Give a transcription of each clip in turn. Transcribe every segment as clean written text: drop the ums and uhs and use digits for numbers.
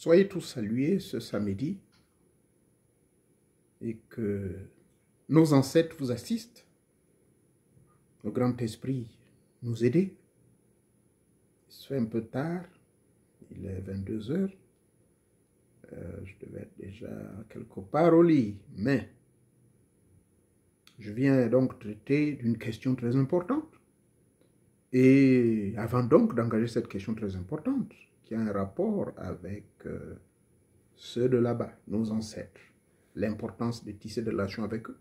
Soyez tous salués ce samedi et que nos ancêtres vous assistent, le grand esprit nous aide. Il se fait un peu tard, il est 22 heures, je devais être déjà quelque part au lit, mais je viens donc traiter d'une question très importante. Et avant donc d'engager cette question très importante, qui a un rapport avec ceux de là-bas, nos ancêtres, l'importance de tisser des relations avec eux,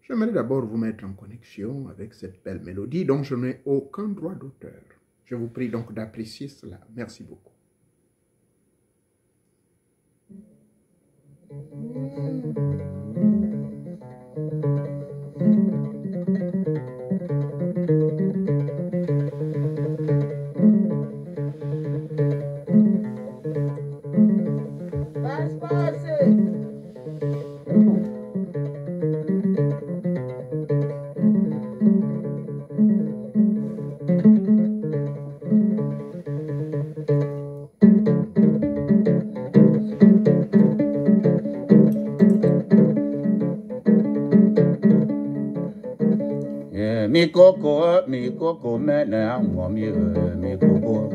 j'aimerais d'abord vous mettre en connexion avec cette belle mélodie dont je n'ai aucun droit d'auteur. Je vous prie donc d'apprécier cela. Merci beaucoup. Mi coco, mene amo mi coco.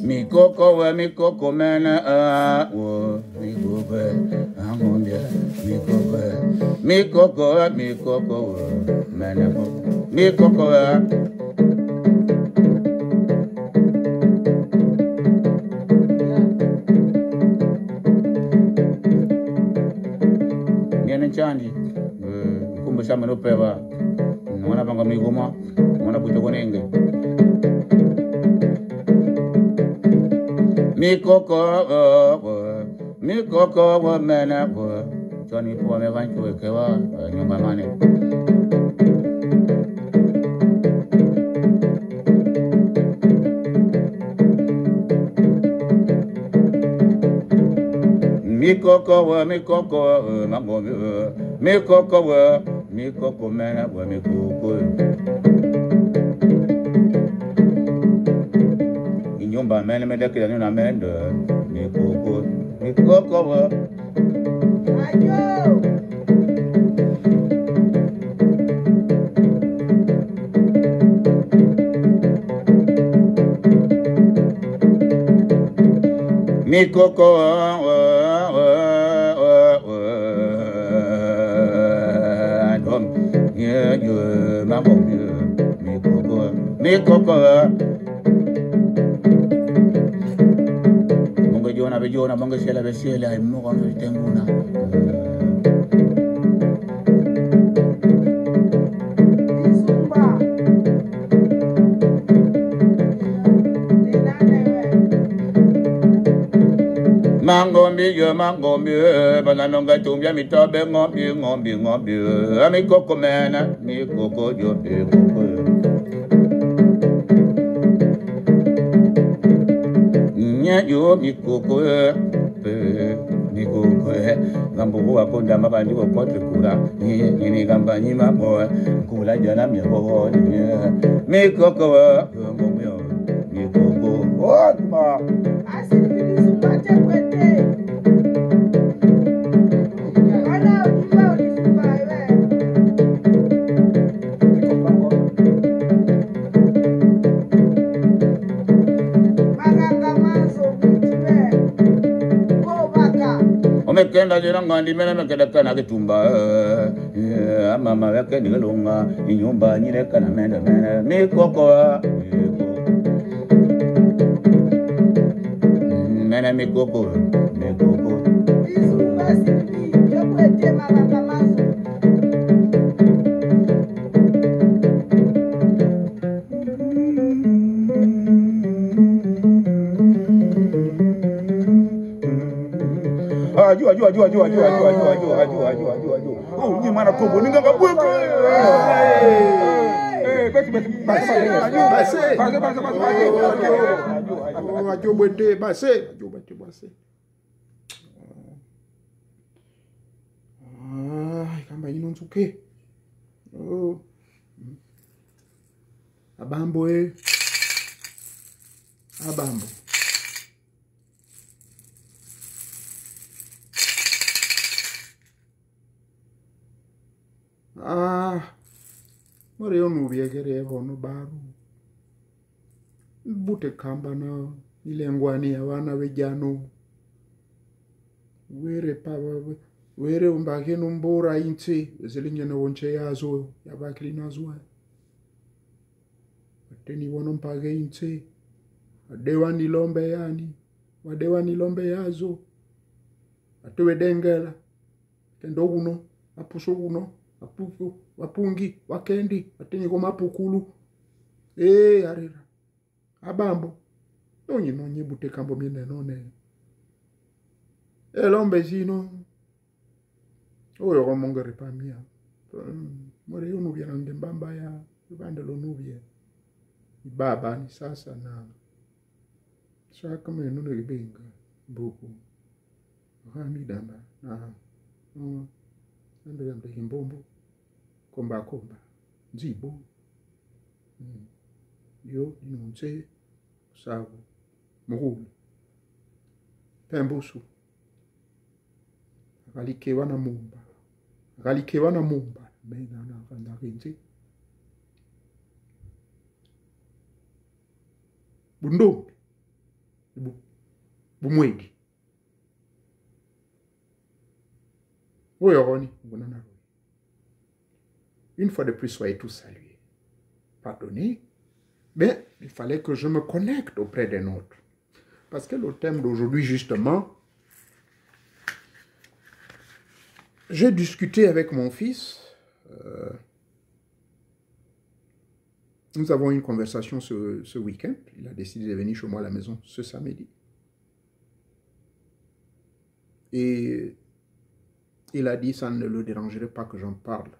Mi coco, mene amo mi coco. Amo mi coco, mene mi coco. Chandi kumbe shamba no peva mwana panga migoma mwana buto konenge mi koko wa mena wa chani po me van chwe kewa nyumba mane mi koko mambo mi koko mena wa mi koko inyumba mena meda kila nina menda mi koko wa ayo mi koko mi koko mongo jona mongo shela mo kono tenguna mango mbi bananonga tumbia mitobe ngombi ami koko mena mi koko jo koko nya yo mi koko gambo wa konda mabandi wa potre kura ni gamba ni mamo kula jana mi ho mi koko ngomyo mi koko o ma asiri bisu mate kwete ana uliwa ulisumba mekenda jiranga ndimena mekenda kana kitumba mama yake nilunga inyumba nyire kana menda mikoko mena mikoko isu basi ni yokwete mama kamazo Aju. Oh, ni mana kobo ninga kabweka. Basi. Aju bete basi. Kamba inonsuke. Oh. Abambo Abambo. Mori onu biegere hono baru. Bute kamba na ilengwani ya wana wejano. Were umbake numbora inti. Zelinye na wonche yazo. Yabakili nazwa. Wateni wanompage inti. Wadewa nilombe yani. Wadewa nilombe yazo. Watewe dengela. Kendo uno. Apuso uno. Apuso. Wapungi. Wakendi. Wateni koma pukulu. Arira. Abambo. Nonye bute kambo mine none. Lombe zino. Oyo komongere pamia. Mori unu vya mbamba ya. Ibande lonuvye. Ibaba ni sasa na. Saka mene nune libenga. Buku. Rami damba. Na. Nde himbombo. Komba. Nzibo. Yo, inonse. Savu. Muhulu. Pembusu. Galikewa na mumba. Mena na kandarinzi. Bundombi. Bumwegi. Oyoroni. Une fois de plus, soyez tous salués. Pardonnez. Mais il fallait que je me connecte auprès des nôtres. Parce que le thème d'aujourd'hui, justement, j'ai discuté avec mon fils. Nous avons eu une conversation ce week-end. Il a décidé de venir chez moi à la maison ce samedi. Et il a dit, ça ne le dérangerait pas que j'en parle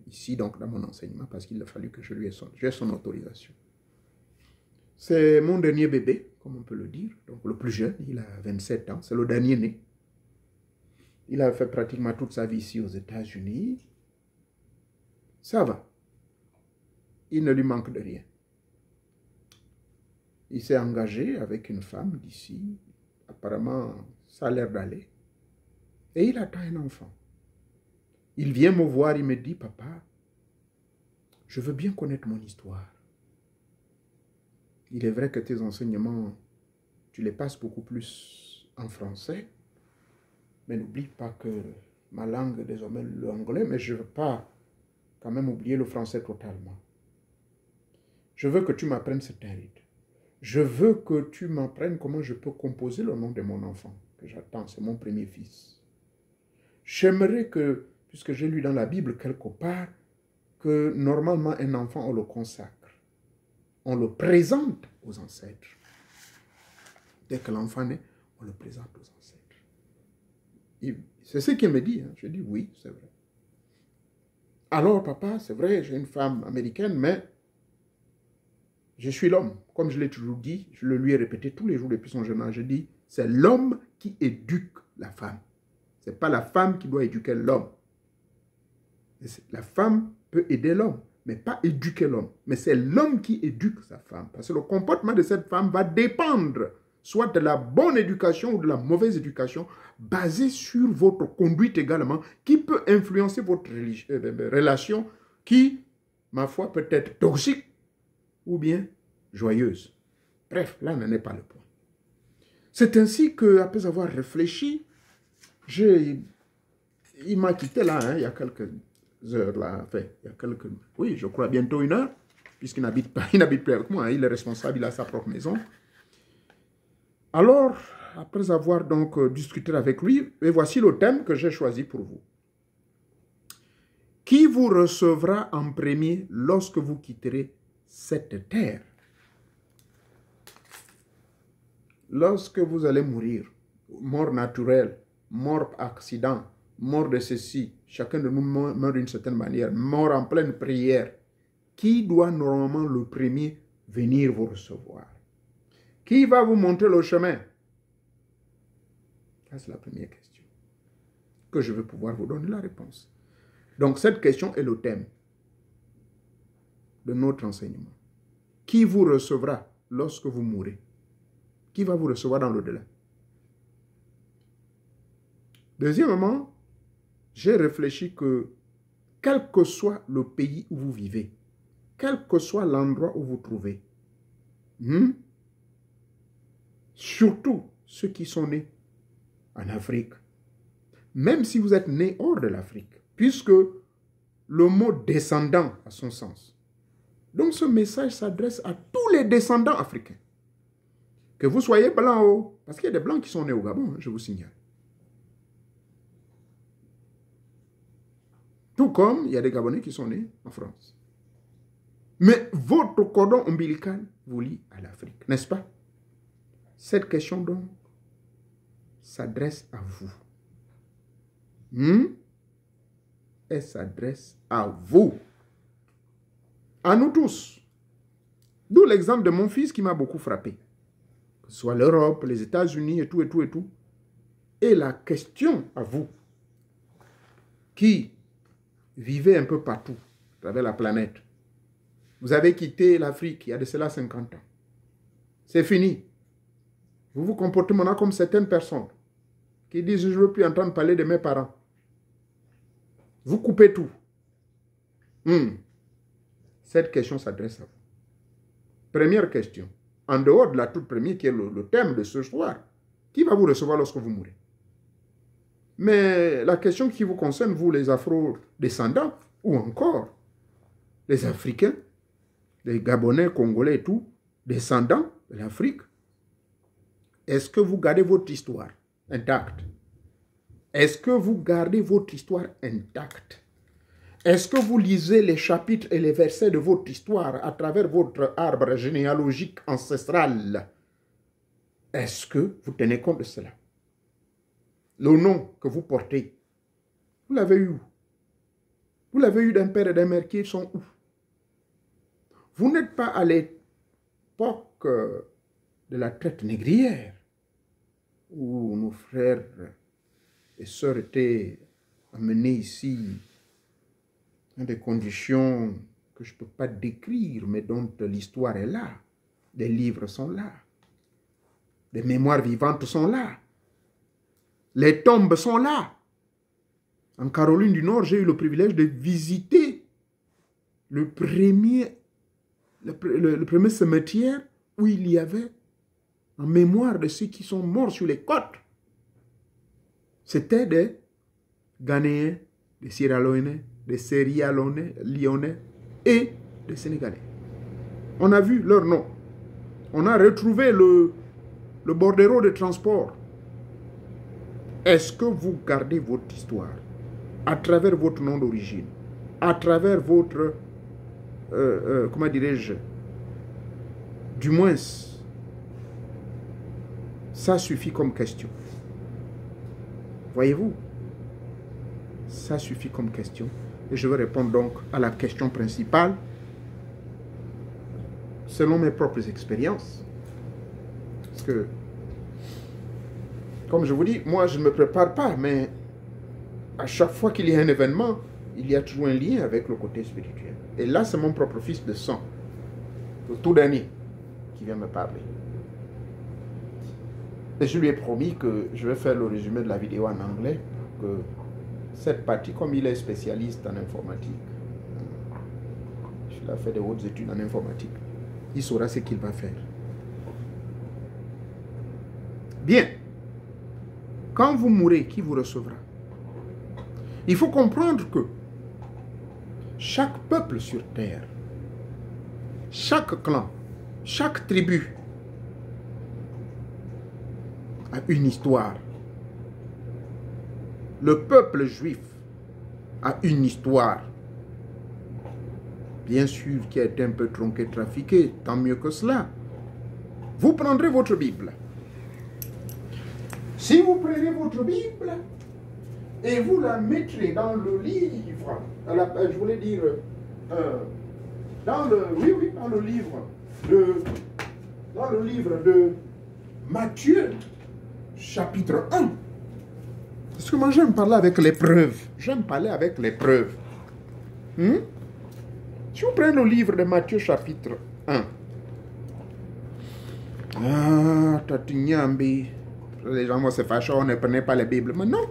ici, donc dans mon enseignement, parce qu'il a fallu que je lui ai son autorisation. C'est mon dernier bébé, comme on peut le dire, donc le plus jeune, il a 27 ans, c'est le dernier né. Il a fait pratiquement toute sa vie ici aux États-Unis. Ça va. Il ne lui manque de rien. Il s'est engagé avec une femme d'ici. Apparemment, ça a l'air d'aller. Et il attend un enfant. Il vient me voir, il me dit, papa, je veux bien connaître mon histoire. Il est vrai que tes enseignements, tu les passes beaucoup plus en français. Mais n'oublie pas que ma langue est désormais l'anglais, mais je ne veux pas quand même oublier le français totalement. Je veux que tu m'apprennes cet rite. Je veux que tu m'apprennes comment je peux composer le nom de mon enfant, que j'attends, c'est mon premier fils. J'aimerais que, puisque j'ai lu dans la Bible quelque part, que normalement un enfant, on le consacre. On le présente aux ancêtres. Dès que l'enfant naît, on le présente aux ancêtres. C'est ce qu'il me dit. Hein. Je dis oui, c'est vrai. Alors, papa, c'est vrai, j'ai une femme américaine, mais je suis l'homme. Comme je l'ai toujours dit, je le lui ai répété tous les jours depuis son jeune âge. Je dis, c'est l'homme qui éduque la femme. Ce n'est pas la femme qui doit éduquer l'homme. La femme peut aider l'homme, mais pas éduquer l'homme. Mais c'est l'homme qui éduque sa femme. Parce que le comportement de cette femme va dépendre soit de la bonne éducation ou de la mauvaise éducation, basée sur votre conduite également, qui peut influencer votre relation, qui, ma foi, peut être toxique ou bien joyeuse. Bref, là, n'en est pas le point. C'est ainsi qu'après avoir réfléchi, il m'a quitté là, hein, il y a quelques heures, là, enfin, il y a quelques, oui, je crois bientôt 1 heure, puisqu'il n'habite pas, il n'habite plus avec moi, hein, il est responsable, il a sa propre maison. Alors, après avoir donc discuté avec lui, et voici le thème que j'ai choisi pour vous. Qui vous recevra en premier lorsque vous quitterez cette terre? Lorsque vous allez mourir, mort naturelle, mort accident, mort de ceci, chacun de nous meurt d'une certaine manière, mort en pleine prière, qui doit normalement le premier venir vous recevoir? Qui va vous montrer le chemin? Ça, c'est la première question. Que je vais pouvoir vous donner la réponse. Donc, cette question est le thème de notre enseignement. qui vous recevra lorsque vous mourrez? Qui va vous recevoir dans l'au-delà? Deuxièmement, j'ai réfléchi que quel que soit le pays où vous vivez, quel que soit l'endroit où vous trouvez, surtout ceux qui sont nés en Afrique, même si vous êtes nés hors de l'Afrique, puisque le mot descendant a son sens. Donc ce message s'adresse à tous les descendants africains. Que vous soyez blanc, parce qu'il y a des blancs qui sont nés au Gabon, je vous signale. Tout comme il y a des Gabonais qui sont nés en France. Mais votre cordon ombilical vous lie à l'Afrique, n'est-ce pas? Cette question donc s'adresse à vous. Elle s'adresse à vous. À nous tous. D'où l'exemple de mon fils qui m'a beaucoup frappé. Que ce soit l'Europe, les États-Unis et tout, et tout, et tout. Et la question à vous, qui vivez un peu partout, à travers la planète. Vous avez quitté l'Afrique il y a de cela 50 ans. C'est fini. Vous vous comportez maintenant comme certaines personnes qui disent « je ne veux plus entendre parler de mes parents ». Vous coupez tout. Cette question s'adresse à vous. Première question. En dehors de la toute première qui est le thème de ce soir, qui va vous recevoir lorsque vous mourrez? Mais la question qui vous concerne, vous les Afro-descendants, ou encore les Africains, les Gabonais, Congolais et tout, descendants de l'Afrique, est-ce que vous gardez votre histoire intacte? Est-ce que vous gardez votre histoire intacte? Est-ce que vous lisez les chapitres et les versets de votre histoire à travers votre arbre généalogique ancestral? Est-ce que vous tenez compte de cela? Le nom que vous portez, vous l'avez eu où? Vous l'avez eu d'un père et d'une mère qui sont où? Vous n'êtes pas à l'époque de la traite négrière, où nos frères et sœurs étaient amenés ici dans des conditions que je ne peux pas décrire, mais dont l'histoire est là. Des livres sont là. Des mémoires vivantes sont là. Les tombes sont là. En Caroline du Nord, j'ai eu le privilège de visiter le premier cimetière où il y avait en mémoire de ceux qui sont morts sur les côtes. C'était des Ghanéens, des Sierra Leonais, des Sierra Leonais et des Sénégalais. On a vu leur nom. On a retrouvé le bordereau de transport. Est-ce que vous gardez votre histoire à travers votre nom d'origine, à travers votre, comment dirais-je, du moins, ça suffit comme question. Voyez-vous, ça suffit comme question. Et je vais répondre donc à la question principale, selon mes propres expériences. Parce que, comme je vous dis, moi je ne me prépare pas, mais à chaque fois qu'il y a un événement, il y a toujours un lien avec le côté spirituel. Et là, c'est mon propre fils de sang, le tout dernier, qui vient me parler. Et je lui ai promis que je vais faire le résumé de la vidéo en anglais, que cette partie, comme il est spécialiste en informatique, il a fait des hautes études en informatique, il saura ce qu'il va faire. Bien. Quand vous mourrez, qui vous recevra? Il faut comprendre que chaque peuple sur terre, chaque clan, chaque tribu a une histoire. Le peuple juif a une histoire. Bien sûr, qui a été un peu tronquée, trafiquée, tant mieux que cela. Vous prendrez votre Bible. Si vous prenez votre Bible et vous la mettrez dans le livre, je voulais dire, dans le livre de Matthieu, chapitre 1. Parce que moi j'aime parler avec les preuves. J'aime parler avec les preuves. Si vous prenez le livre de Matthieu, chapitre 1, Ah, Tatignambi. Les gens vont se fâcher, on ne prenait pas les Bibles. Mais non.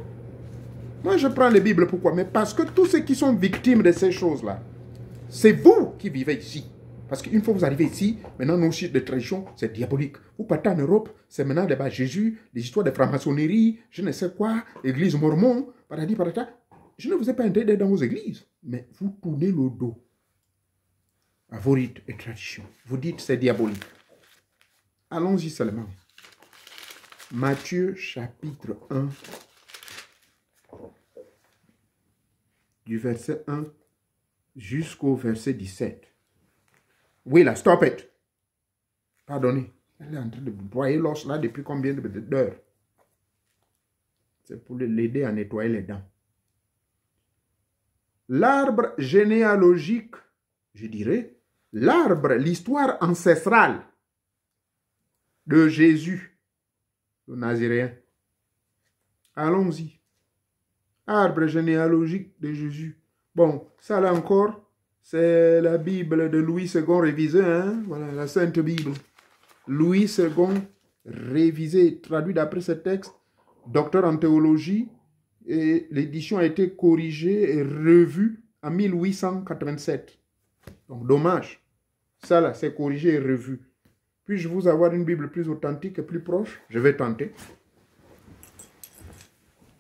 Moi, je prends les Bibles. Pourquoi? Mais parce que tous ceux qui sont victimes de ces choses-là, c'est vous qui vivez ici. Parce qu'une fois que vous arrivez ici, maintenant, nos sites de tradition, c'est diabolique. Vous partez en Europe, c'est maintenant débat Jésus, les histoires de franc-maçonnerie, je ne sais quoi, église mormon, paradis, paradis. Je ne vous ai pas interdit dans vos églises, mais vous tournez le dos à vos rites et traditions. Vous dites c'est diabolique. Allons-y seulement. Matthieu chapitre 1, du verset 1 jusqu'au verset 17. Oui, là, stop it. Pardonnez. Elle est en train de broyer l'os là depuis combien d'heures? C'est pour l'aider à nettoyer les dents. L'arbre généalogique, je dirais, l'arbre, l'histoire ancestrale de Jésus, le Nazaréen. Allons-y. Arbre généalogique de Jésus. Bon, ça là encore, c'est la Bible de Louis II révisée, hein? Voilà, la Sainte Bible. Louis II révisé, traduit d'après ce texte, docteur en théologie, et l'édition a été corrigée et revue en 1887. Donc, dommage. Ça là, c'est corrigé et revu. Puis-je vous avoir une Bible plus authentique et plus proche? Je vais tenter.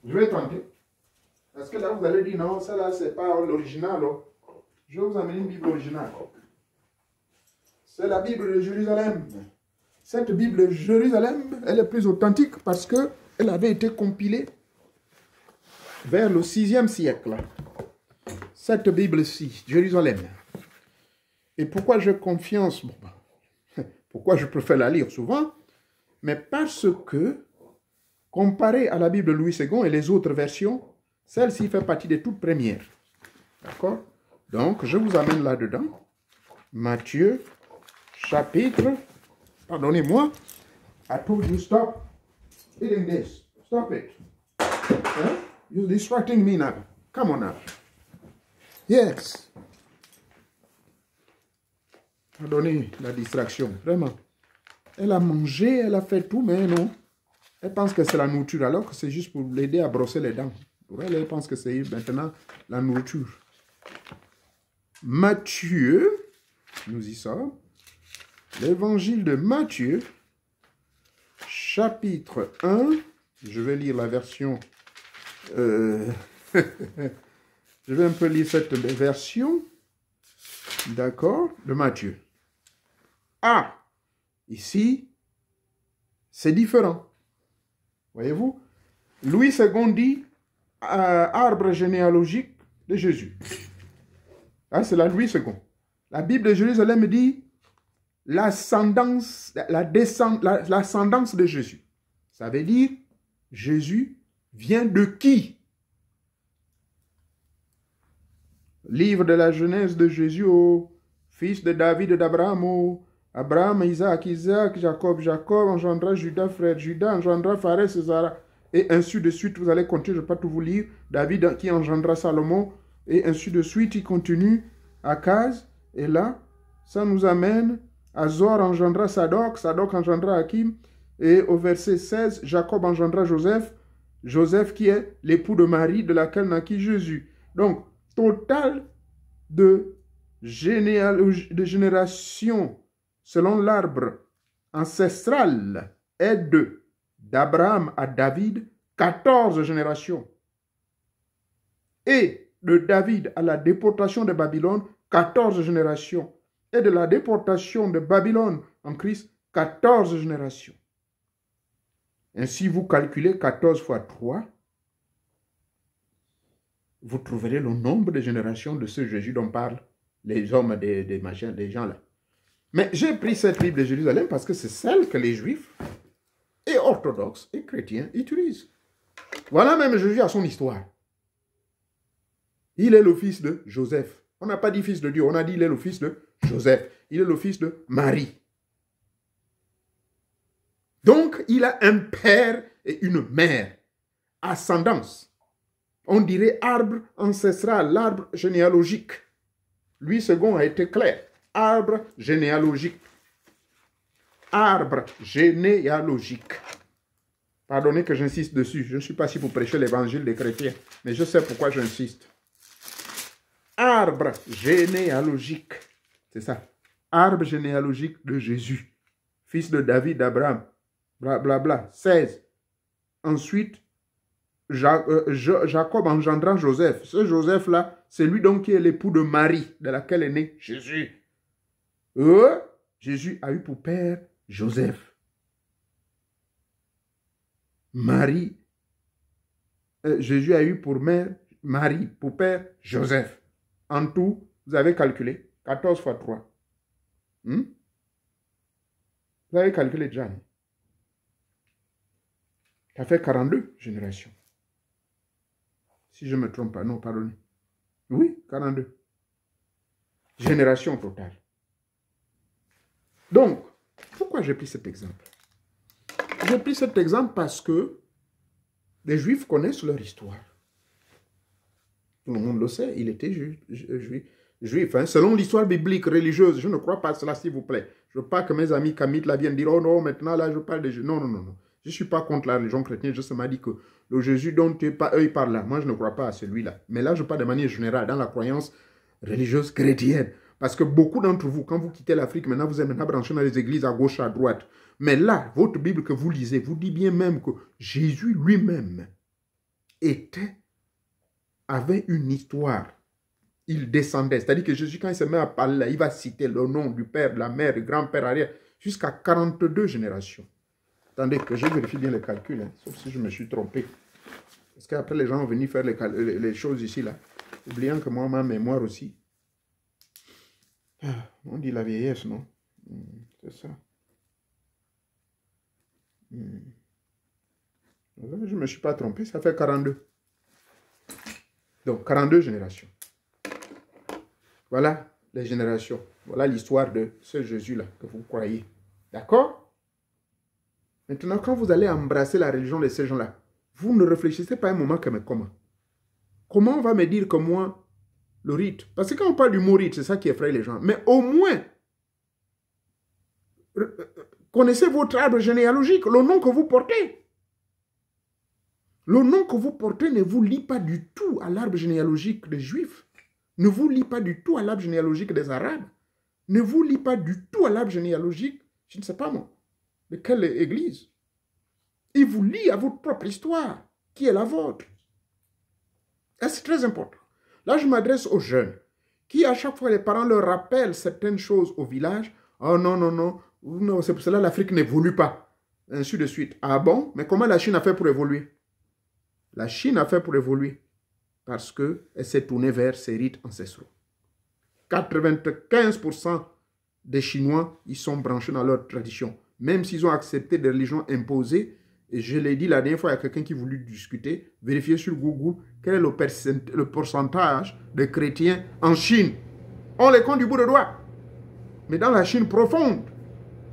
Je vais tenter. Parce que là, vous allez dire, non, ça là, c'est pas l'original. Je vais vous amener une Bible originale. C'est la Bible de Jérusalem. Cette Bible de Jérusalem, elle est plus authentique parce qu'elle avait été compilée vers le 6e siècle. Cette Bible-ci, Jérusalem. Et pourquoi j'ai confiance? Bon, pourquoi je préfère la lire souvent? Mais parce que, comparé à la Bible de Louis II et les autres versions, celle-ci fait partie des toutes premières. D'accord? Donc, je vous amène là-dedans. Matthieu, chapitre... Pardonnez-moi. I told you stop eating this. Stop it. Huh? You're distracting me now. Come on now. Yes. Pardonnez la distraction, vraiment. Elle a mangé, elle a fait tout, mais non. Elle pense que c'est la nourriture, alors que c'est juste pour l'aider à brosser les dents. Pour elle, elle pense que c'est maintenant la nourriture. Matthieu, nous y sommes. L'évangile de Matthieu, chapitre 1. Je vais lire la version... je vais un peu lire cette version. D'accord, de Matthieu. Ah, ici, c'est différent. Voyez-vous? Louis II dit arbre généalogique de Jésus. Ah, c'est la Louis II. La Bible de Jérusalem dit l'ascendance de Jésus. Ça veut dire Jésus vient de qui? Livre de la Genèse de Jésus au fils de David et d'Abraham, au Abraham, Isaac, Jacob engendra Judas, frère Judas engendra Pharez et Zara, et ainsi de suite. Vous allez continuer, je ne vais pas tout vous lire. David qui engendra Salomon, et ainsi de suite. Il continue Akaz, et là, ça nous amène à Zor engendra Sadok, Sadok engendra Hakim, et au verset 16, Jacob engendra Joseph, Joseph qui est l'époux de Marie, de laquelle naquit Jésus. Donc, total de génération selon l'arbre ancestral est d'Abraham à David, 14 générations. Et de David à la déportation de Babylone, 14 générations. Et de la déportation de Babylone en Christ, 14 générations. Ainsi, vous calculez 14 fois 3, vous trouverez le nombre de générations de ce Jésus dont parlent les hommes des machins, des gens là. Mais j'ai pris cette Bible de Jérusalem parce que c'est celle que les Juifs et orthodoxes et chrétiens utilisent. Voilà même Jésus à son histoire. Il est le fils de Joseph. On n'a pas dit fils de Dieu, on a dit il est le fils de Joseph. Il est le fils de Marie. Donc, il a un père et une mère. Ascendance. On dirait arbre ancestral, l'arbre généalogique. Louis II a été clair. Arbre généalogique. arbre généalogique. Pardonnez que j'insiste dessus. Je ne suis pas ici pour prêcher l'évangile des chrétiens, mais je sais pourquoi j'insiste. Arbre généalogique. C'est ça. Arbre généalogique de Jésus, fils de David, d'Abraham. Blablabla. 16. Ensuite, Jacob engendrant Joseph. Ce Joseph-là, c'est lui donc qui est l'époux de Marie, de laquelle est né Jésus. Jésus a eu pour père Joseph. Jésus a eu pour mère Marie, pour père Joseph. En tout, vous avez calculé 14 fois 3. Vous avez calculé déjà. Ça fait 42 générations. Si je ne me trompe pas, non, pardonnez. Oui, 42. Génération totale. Donc, pourquoi j'ai pris cet exemple? J'ai pris cet exemple parce que les Juifs connaissent leur histoire. Tout le monde le sait, il était juif. Hein? Selon l'histoire biblique, religieuse, je ne crois pas à cela, s'il vous plaît. Je ne veux pas que mes amis kamites là viennent dire « Oh non, maintenant là, je parle de Jésus. » Non, non, non, non. Je ne suis pas contre la religion chrétienne, je m'a dit que le Jésus dont eux ils parlent là, moi je ne crois pas à celui-là. Mais là, je parle de manière générale, dans la croyance religieuse chrétienne. Parce que beaucoup d'entre vous, quand vous quittez l'Afrique, maintenant vous êtes maintenant branchés dans les églises à gauche, à droite. Mais là, votre Bible que vous lisez, vous dit bien même que Jésus lui-même avait une histoire. Il descendait. C'est-à-dire que Jésus, quand il se met à parler là, il va citer le nom du père, de la mère, du grand-père arrière, jusqu'à 42 générations. Attendez que je vérifie bien les calculs, hein, sauf si je me suis trompé. Parce qu'après, les gens vont venir faire les choses ici, là. Oubliant que moi, ma mémoire aussi. On dit la vieillesse, non? C'est ça. Je ne me suis pas trompé, ça fait 42. Donc, 42 générations. Voilà les générations. Voilà l'histoire de ce Jésus-là que vous croyez. D'accord? Maintenant, quand vous allez embrasser la religion de ces gens-là, vous ne réfléchissez pas un moment que, mais comment? Comment on va me dire que moi, le rite, parce que quand on parle du mot rite, c'est ça qui effraie les gens, mais au moins, connaissez votre arbre généalogique, le nom que vous portez. Le nom que vous portez ne vous lie pas du tout à l'arbre généalogique des Juifs, ne vous lie pas du tout à l'arbre généalogique des Arabes, ne vous lie pas du tout à l'arbre généalogique, je ne sais pas moi, de quelle église. Il vous lie à votre propre histoire, qui est la vôtre. Et c'est très important. Là, je m'adresse aux jeunes, qui à chaque fois les parents leur rappellent certaines choses au village. Oh non, non, non, non, c'est pour cela que l'Afrique n'évolue pas. Ainsi de suite. Ah bon? Mais comment la Chine a fait pour évoluer? La Chine a fait pour évoluer parce qu'elle s'est tournée vers ses rites ancestraux. 95% des Chinois, ils sont branchés dans leur tradition. Même s'ils ont accepté des religions imposées, et je l'ai dit la dernière fois, il y a quelqu'un qui voulait discuter, vérifiez sur Google quel est le pourcentage de chrétiens en Chine. On les compte du bout de doigt. Mais dans la Chine profonde,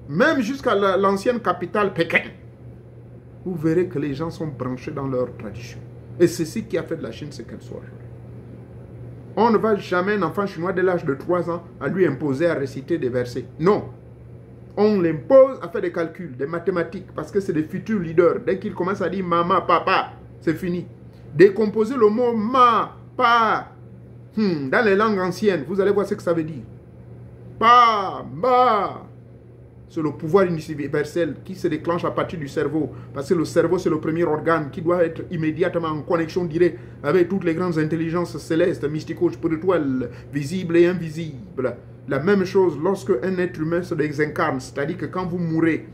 même jusqu'à l'ancienne capitale Pékin, vous verrez que les gens sont branchés dans leur tradition. Et c'est ce qui a fait de la Chine ce qu'elle soit aujourd'hui. On ne va jamais un enfant chinois dès l'âge de 3 ans à lui imposer à réciter des versets. Non. On l'impose à faire des calculs, des mathématiques, parce que c'est des futurs leaders. Dès qu'ils commencent à dire maman, papa, c'est fini. Décomposer le mot ma, pa, dans les langues anciennes, vous allez voir ce que ça veut dire. Pa, ma. C'est le pouvoir universel qui se déclenche à partir du cerveau. Parce que le cerveau, c'est le premier organe qui doit être immédiatement en connexion directe avec toutes les grandes intelligences célestes, mystico-spirituelles, visibles et invisibles. La même chose lorsque un être humain se désincarne, c'est-à-dire que quand vous mourrez,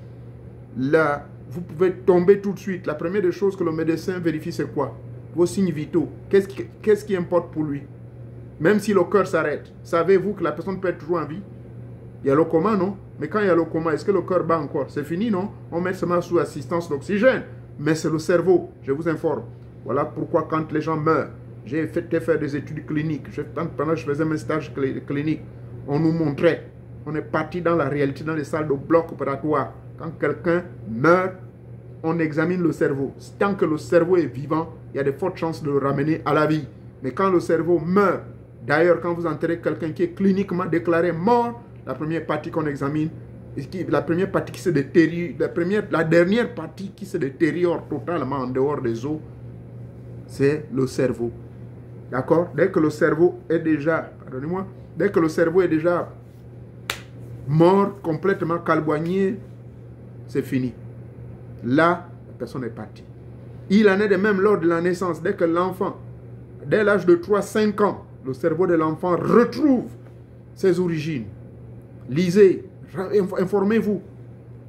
là, vous pouvez tomber tout de suite. La première des choses que le médecin vérifie, c'est quoi? Vos signes vitaux. Qu'est-ce qui importe pour lui? Même si le cœur s'arrête, savez-vous que la personne peut être toujours en vie? Il y a le coma, non? Mais quand il y a le coma, est-ce que le cœur bat encore? C'est fini, non? On met seulement sous assistance d'oxygène. Mais c'est le cerveau, je vous informe. Voilà pourquoi quand les gens meurent, j'ai fait faire des études cliniques. Pendant que je faisais mes stages cliniques, on nous montrait, on est parti dans la réalité, dans les salles de bloc opératoire. Quand quelqu'un meurt, on examine le cerveau. Tant que le cerveau est vivant, il y a de fortes chances de le ramener à la vie. Mais quand le cerveau meurt, d'ailleurs, quand vous enterrez quelqu'un qui est cliniquement déclaré mort, la première partie qu'on examine, La première partie qui se détériore, la dernière partie qui se détériore totalement en dehors des os, c'est le cerveau. D'accord? Dès que le cerveau est déjà, pardonnez-moi, dès que le cerveau est déjà mort, complètement calboigné, c'est fini. Là, la personne est partie. Il en est de même lors de la naissance. Dès que l'enfant, dès l'âge de 3-5 ans, le cerveau de l'enfant retrouve ses origines. Lisez, informez-vous.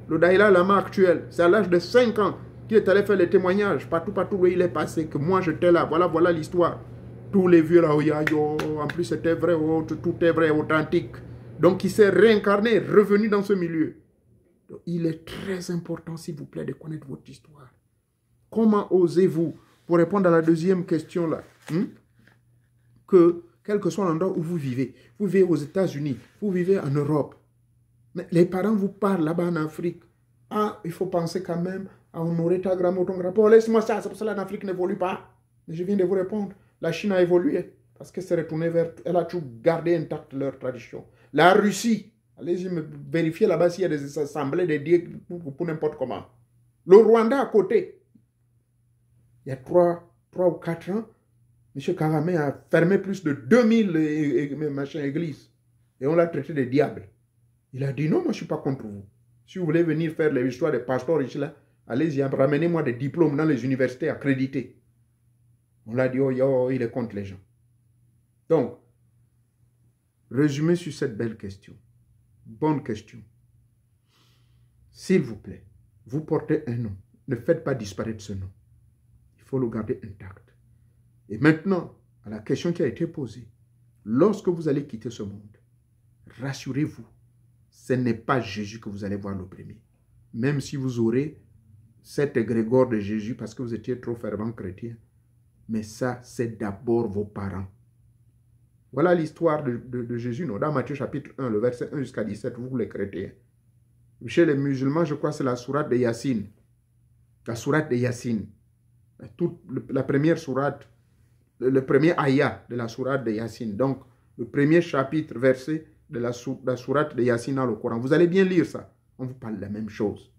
Le Dalai Lama actuel, c'est à l'âge de 5 ans qu'il est allé faire les témoignages. Partout où il est passé, que moi j'étais là. Voilà l'histoire. Tous les vieux là, en plus c'était vrai, tout est vrai, authentique. Donc il s'est réincarné, revenu dans ce milieu. Donc, il est très important, s'il vous plaît, de connaître votre histoire. Comment osez-vous, pour répondre à la deuxième question là, que quel que soit l'endroit où vous vivez aux États-Unis, vous vivez en Europe, mais les parents vous parlent là-bas en Afrique. Ah, il faut penser quand même à honorer ta grand-mère, ton grand-père. Laisse-moi ça, c'est pour ça que l'Afrique n'évolue pas. Mais je viens de vous répondre. La Chine a évolué parce qu'elle s'est retournée vers... Elle a toujours gardé intacte leur tradition. La Russie, allez-y me vérifier là-bas s'il y a des assemblées dédiées pour n'importe comment. Le Rwanda à côté. Il y a 3 ou 4 ans, M. Kagame a fermé plus de 2000 églises. Et on l'a traité de diable. Il a dit non, moi je ne suis pas contre vous. Si vous voulez venir faire les histoires des pasteurs ici là, allez-y, ramenez-moi des diplômes dans les universités accréditées. On l'a dit, oh, il est contre les gens. Donc, résumé sur cette belle question. Bonne question. S'il vous plaît, vous portez un nom. Ne faites pas disparaître ce nom. Il faut le garder intact. Et maintenant, à la question qui a été posée, lorsque vous allez quitter ce monde, rassurez-vous, ce n'est pas Jésus que vous allez voir le premier. Même si vous aurez cet égrégore de Jésus parce que vous étiez trop fervent chrétien. Mais ça, c'est d'abord vos parents. Voilà l'histoire de Jésus, non? Dans Matthieu chapitre 1, le verset 1 jusqu'à 17, vous les chrétiens. Chez les musulmans, je crois que c'est la sourate de Yassine. La sourate de Yassine. La première sourate, le premier ayat de la sourate de Yassine. Donc, le premier chapitre, verset de la sourate de Yassine dans le Coran. Vous allez bien lire ça. On vous parle de la même chose.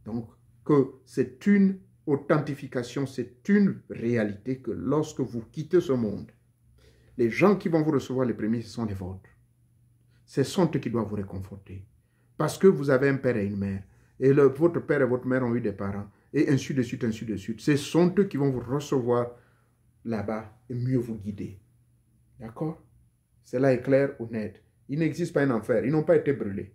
Donc, que c'est une authentification, c'est une réalité que lorsque vous quittez ce monde, les gens qui vont vous recevoir les premiers, ce sont les vôtres. Ce sont eux qui doivent vous réconforter. Parce que vous avez un père et une mère. Et votre père et votre mère ont eu des parents. Et ainsi de suite, ainsi de suite. Ce sont eux qui vont vous recevoir là-bas et mieux vous guider. D'accord? Cela est clair, honnête. Il n'existe pas un enfer. Ils n'ont pas été brûlés.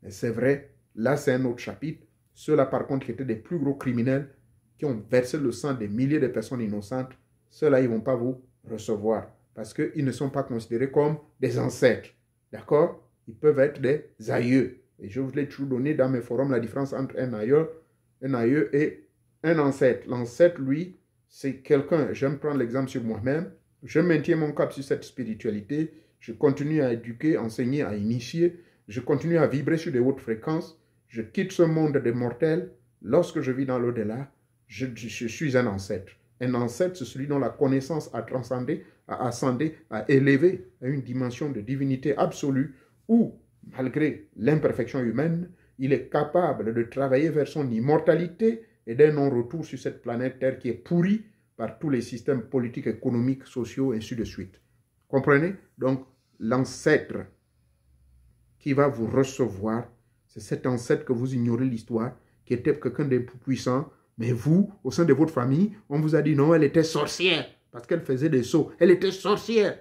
Mais c'est vrai, là c'est un autre chapitre. Ceux-là par contre qui étaient des plus gros criminels, qui ont versé le sang des milliers de personnes innocentes, ceux-là, ils ne vont pas vous recevoir parce qu'ils ne sont pas considérés comme des ancêtres. D'accord? Ils peuvent être des aïeux. Et je vous l'ai toujours donné dans mes forums la différence entre un aïeux et un ancêtre. L'ancêtre, lui, c'est quelqu'un, j'aime prendre l'exemple sur moi-même, je maintiens mon cap sur cette spiritualité, je continue à éduquer, enseigner, à initier, je continue à vibrer sur des hautes fréquences, je quitte ce monde des mortels, lorsque je vis dans l'au-delà, je suis un ancêtre. Un ancêtre, c'est celui dont la connaissance a transcendé, a ascendé, a élevé à une dimension de divinité absolue où, malgré l'imperfection humaine, il est capable de travailler vers son immortalité et d'un non-retour sur cette planète Terre qui est pourrie par tous les systèmes politiques, économiques, sociaux, et ainsi de suite. Comprenez? Donc, l'ancêtre qui va vous recevoir, c'est cet ancêtre que vous ignorez l'histoire, qui était quelqu'un de puissant, mais vous, au sein de votre famille, on vous a dit non, elle était sorcière, parce qu'elle faisait des sauts. Elle était sorcière.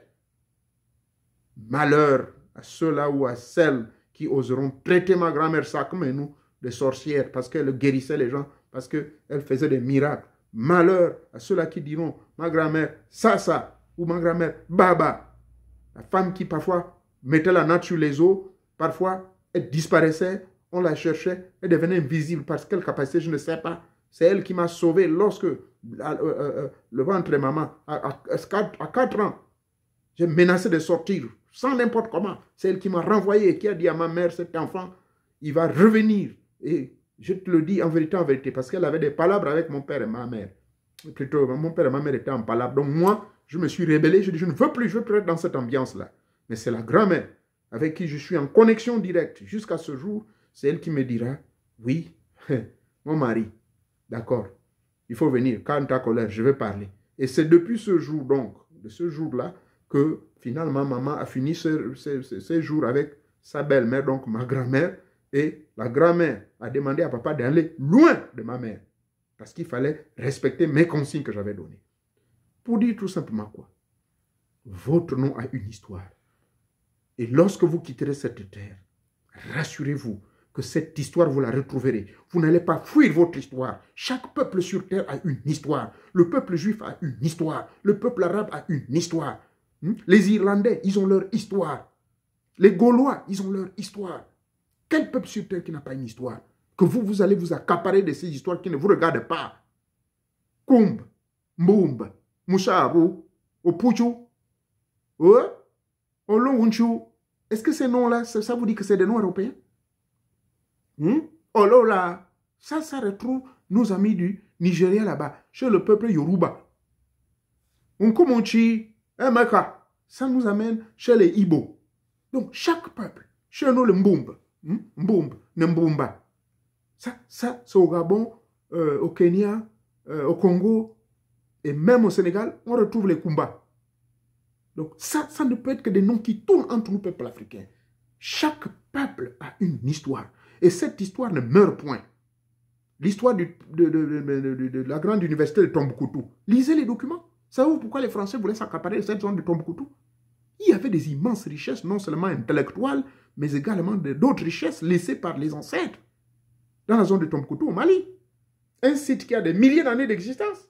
Malheur à ceux-là ou à celles qui oseront traiter ma grand-mère ça comme nous, de sorcière, parce qu'elle guérissait les gens, parce qu'elle faisait des miracles. Malheur à ceux-là qui diront ma grand-mère ça, ou ma grand-mère Baba. La femme qui parfois mettait la natte sur les os, parfois elle disparaissait, on la cherchait, elle devenait invisible parce quelle capacité, je ne sais pas. C'est elle qui m'a sauvé lorsque le ventre de maman, à 4 ans, j'ai menacé de sortir sans n'importe comment. C'est elle qui m'a renvoyé et qui a dit à ma mère, cet enfant, il va revenir. Et je te le dis en vérité, parce qu'elle avait des palabres avec mon père et ma mère. Plutôt, mon père et ma mère étaient en palabres. Donc moi, je me suis rébellé, je dis, je ne veux plus être dans cette ambiance-là. Mais c'est la grand-mère avec qui je suis en connexion directe jusqu'à ce jour, c'est elle qui me dira, oui, mon mari, d'accord, il faut venir, calme ta colère, je vais parler. Et c'est depuis ce jour donc, de ce jour-là, que finalement maman a fini ses jours avec sa belle-mère, donc ma grand-mère, et la grand-mère a demandé à papa d'aller loin de ma mère, parce qu'il fallait respecter mes consignes que j'avais données. Pour dire tout simplement quoi? Votre nom a une histoire. Et lorsque vous quitterez cette terre, rassurez-vous que cette histoire, vous la retrouverez. Vous n'allez pas fuir votre histoire. Chaque peuple sur terre a une histoire. Le peuple juif a une histoire. Le peuple arabe a une histoire. Les Irlandais, ils ont leur histoire. Les Gaulois, ils ont leur histoire. Quel peuple sur terre qui n'a pas une histoire? Que vous allez vous accaparer de ces histoires qui ne vous regardent pas. Koumb, Mboumb, Mouchaabou, Opuchu, Olowunchu. Est-ce que ces noms-là, ça vous dit que c'est des noms européens? Olola, ça retrouve nos amis du Nigeria là-bas, chez le peuple Yoruba. Nkomonchi, Meka, ça nous amène chez les Ibo. Donc, chaque peuple, chez nous, le Mboumb, Mboumb, Mbumba. Ça c'est au Gabon, au Kenya, au Congo, et même au Sénégal, on retrouve les Kumba. Donc, ça ne peut être que des noms qui tournent entre nous, peuples africains. Chaque peuple a une histoire. Et cette histoire ne meurt point. L'histoire de la grande université de Tombouctou. Lisez les documents. Savez-vous pourquoi les Français voulaient s'accaparer de cette zone de Tombouctou? Il y avait des immenses richesses, non seulement intellectuelles, mais également d'autres richesses laissées par les ancêtres. Dans la zone de Tombouctou, au Mali. Un site qui a des milliers d'années d'existence.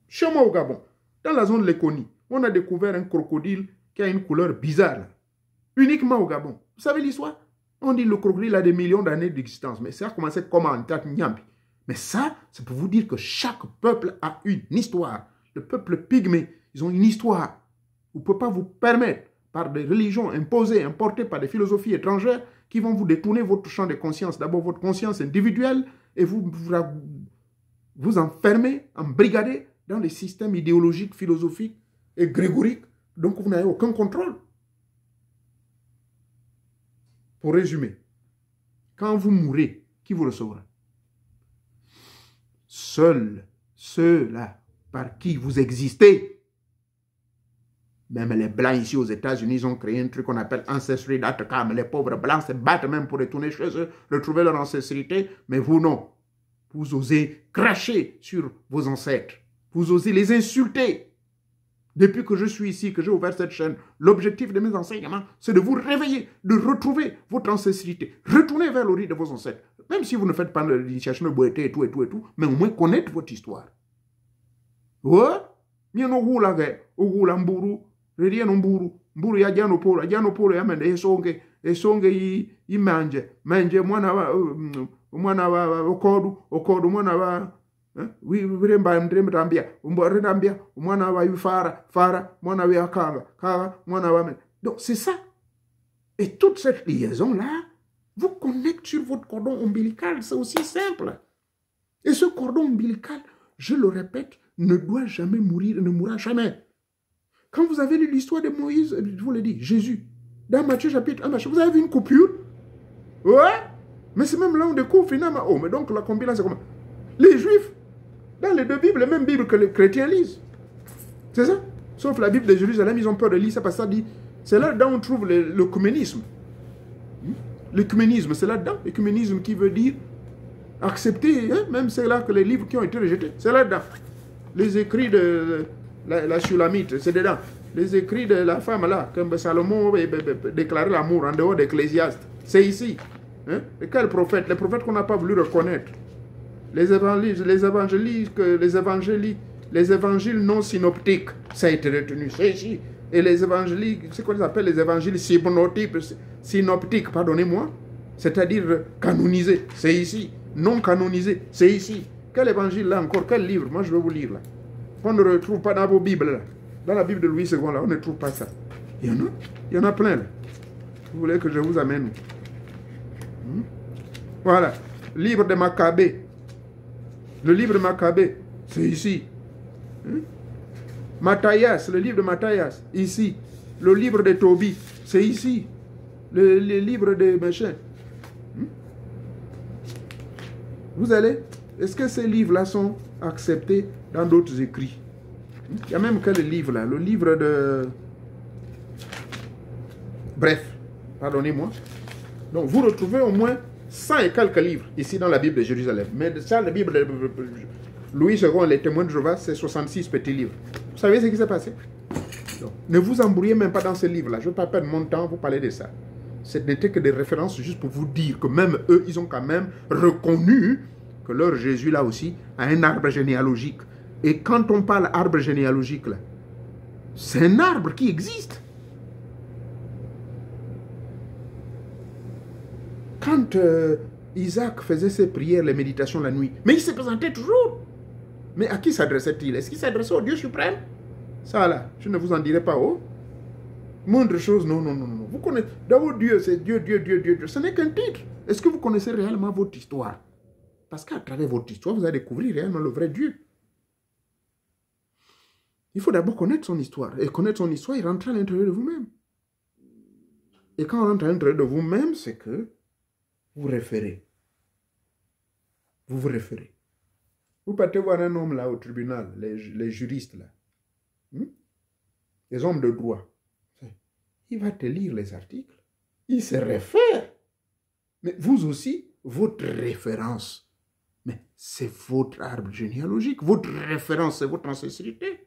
Chez moi au Gabon, dans la zone de Lekoni, on a découvert un crocodile qui a une couleur bizarre. Là. Uniquement au Gabon. Vous savez l'histoire? On dit que le crocodile a des millions d'années d'existence. Mais ça a commencé comme en Nyambi. Mais ça, c'est pour vous dire que chaque peuple a une histoire. Le peuple pygmée, ils ont une histoire. Vous ne pouvez pas vous permettre, par des religions imposées, importées par des philosophies étrangères, qui vont vous détourner votre champ de conscience. D'abord, votre conscience individuelle, et vous enfermer, embrigader dans des systèmes idéologiques, philosophiques et grégoriques. Donc, vous n'avez aucun contrôle. Pour résumer, quand vous mourrez, qui vous recevra? Seuls ceux-là par qui vous existez. Même les Blancs ici aux États-Unis, ils ont créé un truc qu'on appelle Ancestry.com. Les pauvres Blancs se battent même pour retourner chez eux, retrouver leur ancestralité, mais vous non. Vous osez cracher sur vos ancêtres. Vous osez les insulter. Depuis que je suis ici, que j'ai ouvert cette chaîne, l'objectif de mes enseignements, c'est de vous réveiller, de retrouver votre ancestralité. Retournez vers l'origine de vos ancêtres. Même si vous ne faites pas l'initiation de Boété et tout, mais au moins connaître votre histoire. Ouais? Mien no hula ge, hula mburu, redia no mburu ya jano polo ya mende esonge yi manje mwana wa okodu mwana wa donc c'est ça. Et toute cette liaison-là vous connecte sur votre cordon ombilical. C'est aussi simple. Et ce cordon ombilical, je le répète, ne doit jamais mourir, ne mourra jamais. Quand vous avez lu l'histoire de Moïse, je vous l'ai dit, Jésus, dans Matthieu chapitre 1, vous avez vu une coupure? Ouais. Mais c'est même là où on découvre finalement. Oh, mais donc la combinaison, c'est comment? Les Juifs, dans les deux Bibles, les mêmes Bibles que les chrétiens lisent. C'est ça? Sauf la Bible de Jérusalem, ils ont peur de lire ça parce que ça dit, c'est là-dedans on trouve l'œcuménisme. L'œcuménisme, c'est là-dedans. L'œcuménisme qui veut dire accepter, hein? Même c'est là que les livres qui ont été rejetés, c'est là-dedans. Les écrits de la Shulamite, c'est dedans. Les écrits de la femme là, comme Salomon déclarait l'amour en dehors d'Ecclésiaste, c'est ici. Hein? Et quel prophète? Les prophètes qu'on n'a pas voulu reconnaître. Les évangiles non synoptiques, ça a été retenu, c'est ici. Et les évangiles, c'est quoi ils appellent les évangiles synoptiques, pardonnez-moi, c'est-à-dire canonisés, c'est ici. Non canonisés, c'est ici. Quel évangile là encore? Quel livre? Moi je vais vous lire là. On ne retrouve pas dans vos Bibles là. Dans la Bible de Louis II là, on ne trouve pas ça. Il y en a plein là. Vous voulez que je vous amène? Voilà. Livre de Maccabée. Le livre de Maccabée, c'est ici. Matthias, le livre de Matthias, ici. Le livre de Tobie, c'est ici. les livres de machin. Vous allez, est-ce que ces livres-là sont acceptés dans d'autres écrits? Il y a même que le livre là, le livre de... Bref, pardonnez-moi. Donc vous retrouvez au moins 100 et quelques livres ici dans la Bible de Jérusalem. Mais ça, la Bible de Louis II, les témoins de Jéhovah, c'est 66 petits livres. Vous savez ce qui s'est passé? Donc, ne vous embrouillez même pas dans ce livre-là. Je ne veux pas perdre mon temps à vous parler de ça. Ce n'était que des références juste pour vous dire que même eux, ils ont quand même reconnu que leur Jésus, là aussi, a un arbre généalogique. Et quand on parle arbre généalogique, là, c'est un arbre qui existe. Quand Isaac faisait ses prières, les méditations la nuit, mais il se présentait toujours. Mais à qui s'adressait-il? Est-ce qu'il s'adressait au Dieu suprême? Ça là, je ne vous en dirai pas. Oh. Moindre chose, non. Vous connaissez, d'abord Dieu, c'est Dieu. Ce n'est qu'un titre. Est-ce que vous connaissez réellement votre histoire? Parce qu'à travers votre histoire, vous allez découvrir réellement le vrai Dieu. Il faut d'abord connaître son histoire. Et connaître son histoire, il rentre à l'intérieur de vous-même. Et quand on rentre à l'intérieur de vous-même, c'est que vous référez. Vous vous référez. Vous partez voir un homme là au tribunal, les juristes là. Les hommes de droit. Il va te lire les articles. Il se réfère. Mais vous aussi, votre référence. Mais c'est votre arbre généalogique. Votre référence, c'est votre ancestralité.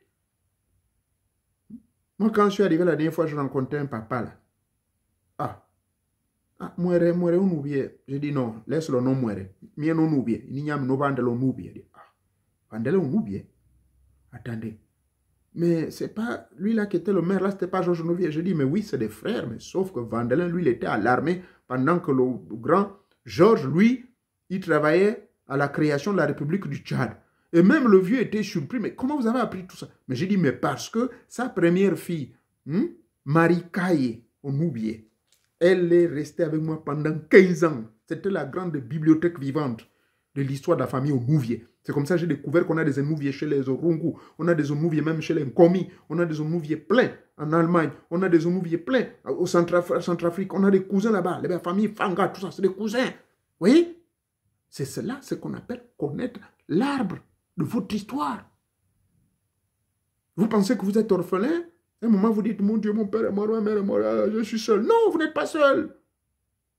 Moi, quand je suis arrivé la dernière fois, je rencontrais un papa là. Muere, on oublie. J'ai dit non, laisse le nom muere. Mien on oublie. Il n'y a no vandel on oublie. Vandel on oublie. Attendez. Mais c'est pas lui là qui était le maire là, c'était pas Georges Nouvier. Je dis mais oui, c'est des frères, mais sauf que Vandelin, lui, il était à l'armée pendant que le grand Georges, lui, il travaillait à la création de la République du Tchad. Et même le vieux était surpris, mais comment vous avez appris tout ça? Mais j'ai dit mais parce que sa première fille, Marie Kaye, on oubliait. Elle est restée avec moi pendant 15 ans. C'était la grande bibliothèque vivante de l'histoire de la famille Onouvier. C'est comme ça que j'ai découvert qu'on a des Onouviers chez les Orungu, on a des Onouviers même chez les Nkomi, on a des Onouviers pleins en Allemagne, on a des Onouviers pleins au Centrafrique, on a des cousins là-bas, les familles Fanga, tout ça, c'est des cousins. Vous voyez? C'est cela, ce qu'on appelle connaître l'arbre de votre histoire. Vous pensez que vous êtes orphelin? À un moment, vous dites, mon Dieu, mon père est mort, ma mère est morte, je suis seul. Non, vous n'êtes pas seul.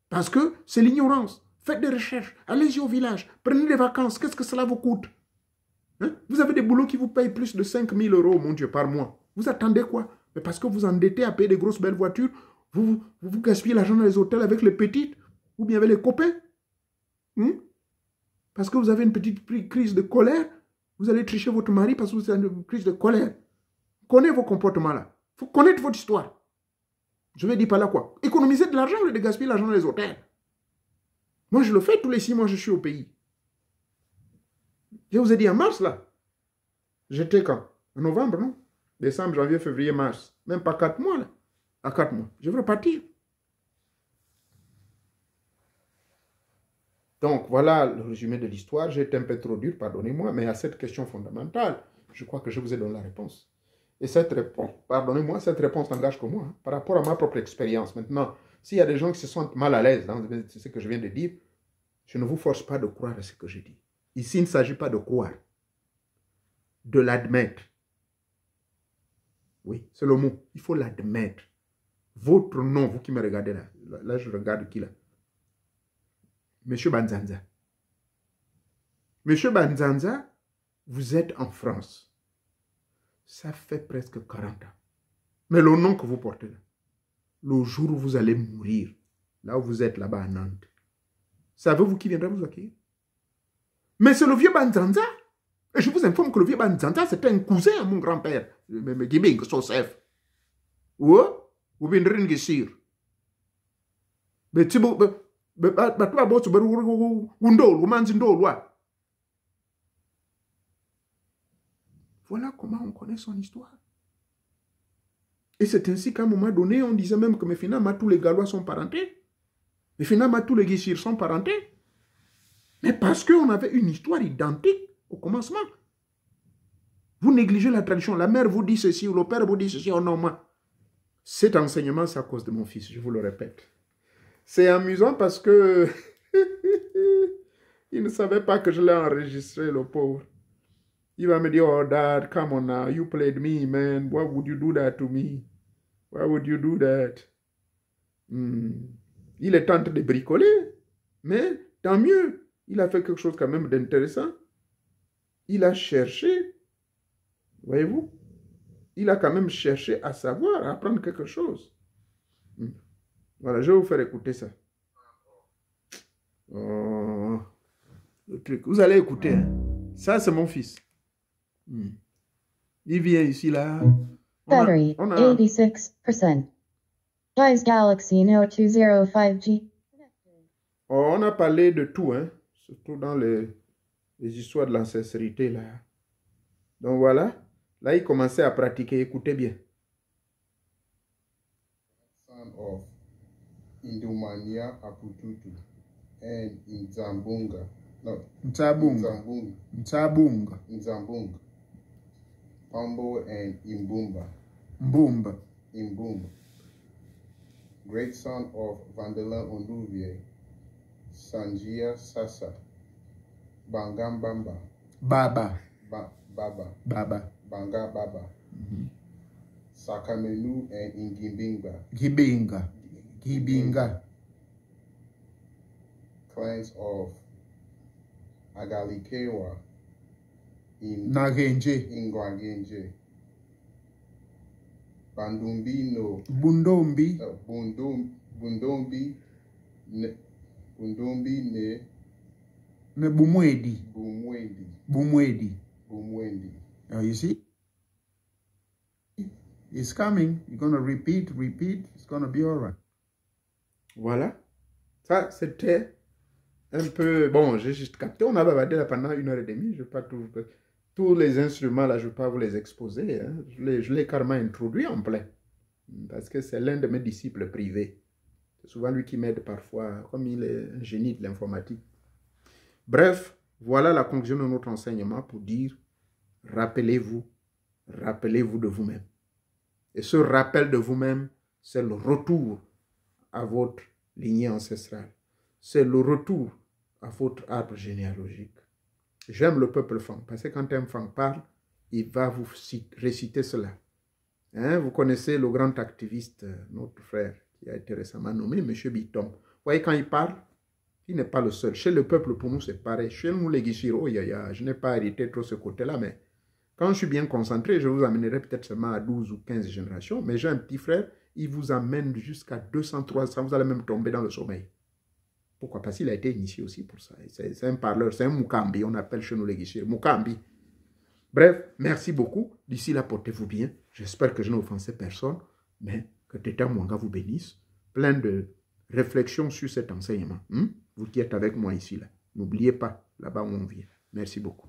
Parce que c'est l'ignorance. Faites des recherches, allez-y au village, prenez des vacances, qu'est-ce que cela vous coûte? Vous avez des boulots qui vous payent plus de 5 000 €, mon Dieu, par mois. Vous attendez quoi? Mais parce que vous endettez à payer des grosses belles voitures, vous gaspillez l'argent dans les hôtels avec les petites, ou bien avec les copains. Parce que vous avez une petite crise de colère, vous allez tricher votre mari parce que vous avez une crise de colère. Connaissez vos comportements là. Il faut connaître votre histoire. Je vais dire par là quoi? Économiser de l'argent au lieu de gaspiller l'argent dans les hôtels. Moi, je le fais tous les 6 mois, je suis au pays. Je vous ai dit en mars, là. J'étais quand? En novembre, non? Décembre, janvier, février, mars. Même pas 4 mois, là. À 4 mois. Je veux repartir. Donc, voilà le résumé de l'histoire. J'ai été un peu trop dur, pardonnez-moi, mais à cette question fondamentale, je crois que je vous ai donné la réponse. Et cette réponse, pardonnez-moi, cette réponse n'engage que moi, par rapport à ma propre expérience. Maintenant, s'il y a des gens qui se sentent mal à l'aise dans ce que je viens de dire, je ne vous force pas de croire à ce que je dis. Ici, il ne s'agit pas de croire, de l'admettre. Oui, c'est le mot. Il faut l'admettre. Votre nom, vous qui me regardez là, là je regarde qui là? Monsieur Banzanza. Monsieur Banzanza, vous êtes en France. Ça fait presque 40 ans. Mais le nom que vous portez là, le jour où vous allez mourir, là où vous êtes là-bas à Nantes, savez-vous qui viendra vous accueillir? Mais c'est le vieux Banzanza. Et je vous informe que le vieux Banzanza, c'était un cousin à mon grand-père. Mais Gibing, Sosef. Ou viendrez Ngissir. Mais tu voilà comment on connaît son histoire. Et c'est ainsi qu'à un moment donné, on disait même que mais finalement tous les Gallois sont parentés. Mais finalement tous les Guissirs sont parentés. Mais parce qu'on avait une histoire identique au commencement. Vous négligez la tradition. La mère vous dit ceci ou le père vous dit ceci. Oh non, moi. Cet enseignement, c'est à cause de mon fils, je vous le répète. C'est amusant parce que il ne savait pas que je l'ai enregistré, le pauvre. Il va me dire, oh dad, come on now, you played me, man. Why would you do that to me? Why would you do that? Il est en train de bricoler, mais tant mieux. Il a fait quelque chose quand même d'intéressant. Il a cherché, voyez-vous, il a quand même cherché à savoir, à apprendre quelque chose. Voilà, je vais vous faire écouter ça. Oh, le truc. Vous allez écouter. Hein? Ça, c'est mon fils. Il vient ici, là. Battery, 86%. Zeiss Galaxy Note 205 5G. Oh, on a parlé de tout, hein? Surtout dans les histoires de l'ancestralité, là. Donc voilà. Là, il commençait à pratiquer. Écoutez bien. Son of Indumania Apututu and Nzambunga. No, Nzabunga. Nzabunga. Nzambunga. Pombo and Imbumba. Mbumba. Imbumba. Great son of Vandela Onduvier. Sanjia Sasa. Bangambamba. Baba. Baba. Baba. Banga Baba. Sakamenu and Ingimbinga. Gibinga. Gibinga. Clans of Agalikewa in Nagenje. Ingwangenje. Bandumbi no Bundombi. Bundombi ne Ne Bumwedi. Bumwendi. Bumwedi. Bumwendi. You see? It's coming. You're going to repeat. It's going to be all right. Voilà. Ça, c'était un peu... Bon, j'ai juste capté. On a bavardé là pendant 1h30. Je ne vais pas tout... Tous les instruments, là, je ne vais pas vous les exposer. Hein. Je l'ai carrément introduit en plein. Parce que c'est l'un de mes disciples privés. C'est souvent lui qui m'aide parfois, comme il est un génie de l'informatique. Bref, voilà la conclusion de notre enseignement pour dire, rappelez-vous de vous-même. Et ce rappel de vous-même, c'est le retour à votre lignée ancestrale. C'est le retour à votre arbre généalogique. J'aime le peuple Fang, parce que quand un Fang parle, il va vous réciter cela. Hein, vous connaissez le grand activiste, notre frère, qui a été récemment nommé, M. Bitom. Vous voyez, quand il parle, il n'est pas le seul. Chez le peuple, pour nous, c'est pareil. Chez nous, les Guichiro, je n'ai pas hérité trop ce côté-là, mais quand je suis bien concentré, je vous amènerai peut-être seulement à 12 ou 15 générations, mais j'ai un petit frère, il vous amène jusqu'à 200, 300, vous allez même tomber dans le sommeil. Pourquoi? Parce qu'il a été initié aussi pour ça. C'est un parleur, c'est un Mukambi, on appelle chez nous les Guichiro. Mukambi. Bref, merci beaucoup. D'ici là, portez-vous bien. J'espère que je n'ai offensé personne, mais que Teta Mwanga vous bénisse. Plein de réflexions sur cet enseignement. Vous qui êtes avec moi ici, là. N'oubliez pas, là-bas où on vient. Merci beaucoup.